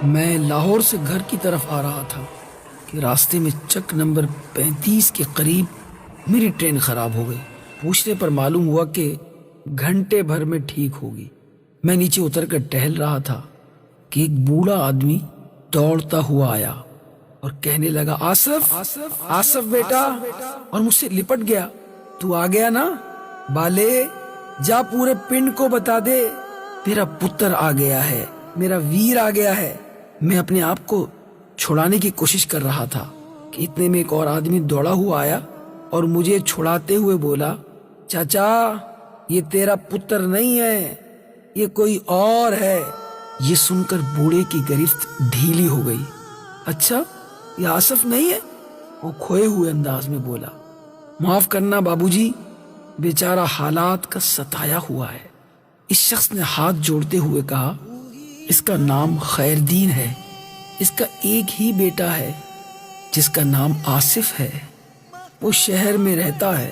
میں لاہور سے گھر کی طرف آ رہا تھا کہ راستے میں چک نمبر 35 کے قریب میری ٹرین خراب ہو گئی۔ پوچھنے پر معلوم ہوا کہ گھنٹے بھر میں ٹھیک ہوگی۔ میں نیچے اتر کر ٹہل رہا تھا کہ ایک بوڑھا آدمی دوڑتا ہوا آیا اور کہنے لگا، آصف آصف بیٹا، اور مجھ سے لپٹ گیا۔ تو آ گیا نا؟ بالے جا پورے پنڈ کو بتا دے تیرا پتر آ گیا ہے، میرا ویر آ گیا ہے۔ میں اپنے آپ کو چھڑانے کی کوشش کر رہا تھا کہ اتنے میں ایک اور آدمی دوڑا ہوا آیا اور مجھے چھڑاتے ہوئے بولا، چاچا یہ تیرا پتر نہیں ہے، یہ کوئی اور ہے۔ یہ سن کر بوڑھے کی گرفت ڈھیلی ہو گئی۔ اچھا یہ آصف نہیں ہے؟ وہ کھوئے ہوئے انداز میں بولا۔ معاف کرنا بابوجی، بیچارہ حالات کا ستایا ہوا ہے۔ اس شخص نے ہاتھ جوڑتے ہوئے کہا، اس کا نام خیردین ہے، اس کا ایک ہی بیٹا ہے جس کا نام آصف ہے، وہ شہر میں رہتا ہے۔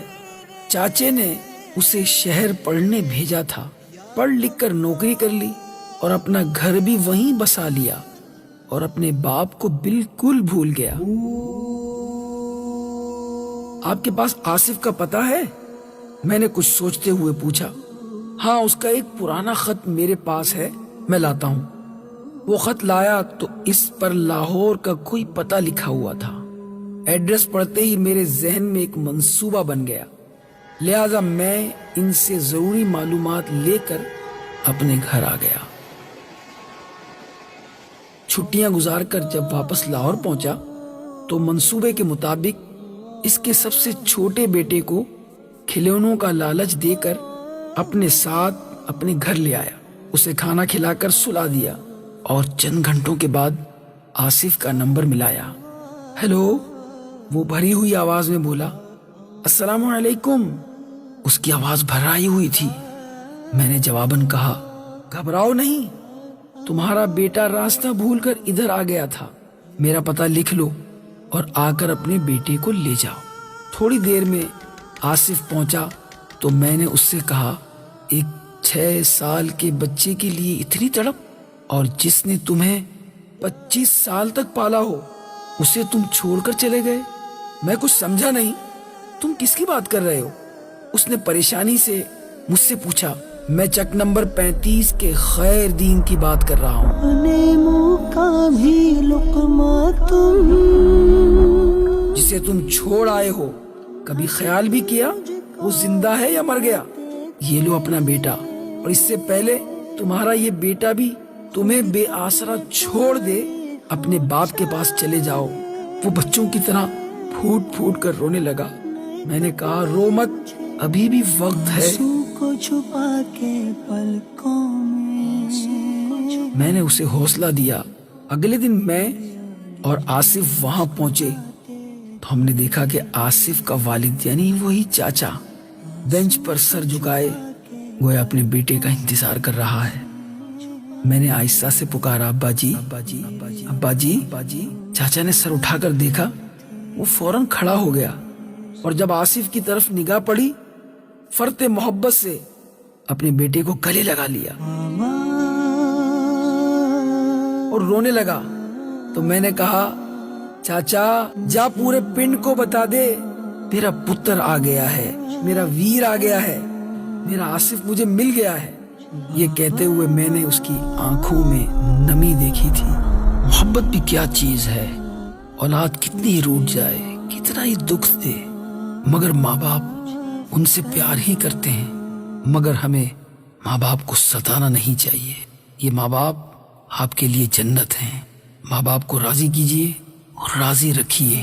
چاچے نے اسے شہر پڑھنے بھیجا تھا، پڑھ لکھ کر نوکری کر لی اور اپنا گھر بھی وہیں بسا لیا اور اپنے باپ کو بالکل بھول گیا۔ آپ کے پاس آصف کا پتہ ہے؟ میں نے کچھ سوچتے ہوئے پوچھا۔ ہاں، اس کا ایک پرانا خط میرے پاس ہے، میں لاتا ہوں۔ وہ خط لایا تو اس پر لاہور کا کوئی پتہ لکھا ہوا تھا۔ ایڈریس پڑھتے ہی میرے ذہن میں ایک منصوبہ بن گیا، لہذا میں ان سے ضروری معلومات لے کر اپنے گھر آ گیا۔ چھٹیاں گزار کر جب واپس لاہور پہنچا تو منصوبے کے مطابق اس کے سب سے چھوٹے بیٹے کو کھلونوں کا لالچ دے کر اپنے ساتھ اپنے گھر لے آیا، اسے کھانا کھلا کر سلا دیا اور چند گھنٹوں کے بعد آصف کا نمبر ملایا۔ ہیلو، وہ بھری ہوئی آواز میں بولا۔ السلام علیکم، اس کی آواز بھرائی ہوئی تھی۔ میں نے جواباً کہا، گھبراؤ نہیں، تمہارا بیٹا راستہ بھول کر ادھر آ گیا تھا، میرا پتہ لکھ لو اور آ کر اپنے بیٹے کو لے جاؤ۔ تھوڑی دیر میں آصف پہنچا تو میں نے اس سے کہا، ایک 6 سال کے بچے کے لیے اتنی تڑپ، اور جس نے تمہیں 25 سال تک پالا ہو اسے تم چھوڑ کر چلے گئے؟ میں کچھ سمجھا نہیں، تم کس کی بات کر رہے ہو؟ اس نے پریشانی سے مجھ سے پوچھا۔ میں چک نمبر 35 کے خیردین کی بات کر رہا ہوں۔ جسے تم چھوڑ آئے ہو، کبھی خیال بھی کیا وہ زندہ ہے یا مر گیا؟ یہ لو اپنا بیٹا، اور اس سے پہلے تمہارا یہ بیٹا بھی تمہیں بے آسرا چھوڑ دے، اپنے باپ کے پاس چلے جاؤ۔ وہ بچوں کی طرح پھوٹ پھوٹ کر رونے لگا۔ میں نے کہا، رو مت، ابھی بھی وقت ہے۔ میں نے اسے حوصلہ دیا۔ اگلے دن میں اور آصف وہاں پہنچے تو ہم نے دیکھا کہ آصف کا والد یعنی وہی چاچا بینچ پر سر جھکائے گویا اپنے بیٹے کا انتظار کر رہا ہے۔ میں نے آہستہ سے پکارا، ابا جی، ابا جی۔ چاچا نے سر اٹھا کر دیکھا، وہ فوراً کھڑا ہو گیا اور جب آصف کی طرف نگاہ پڑی، فرط محبت سے اپنے بیٹے کو گلے لگا لیا اور رونے لگا۔ تو میں نے کہا، چاچا جا پورے پنڈ کو بتا دے تیرا پتر آ گیا ہے، میرا ویر آ گیا ہے، میرا آصف مجھے مل گیا ہے۔ یہ کہتے ہوئے میں نے اس کی آنکھوں میں نمی دیکھی تھی۔ محبت بھی کیا چیز ہے، اولاد کتنی ہی روٹ جائے، کتنا ہی دکھ دے، مگر ماں باپ ان سے پیار ہی کرتے ہیں۔ مگر ہمیں ماں باپ کو ستانا نہیں چاہیے۔ یہ ماں باپ آپ کے لیے جنت ہیں۔ ماں باپ کو راضی کیجیے اور راضی رکھیے۔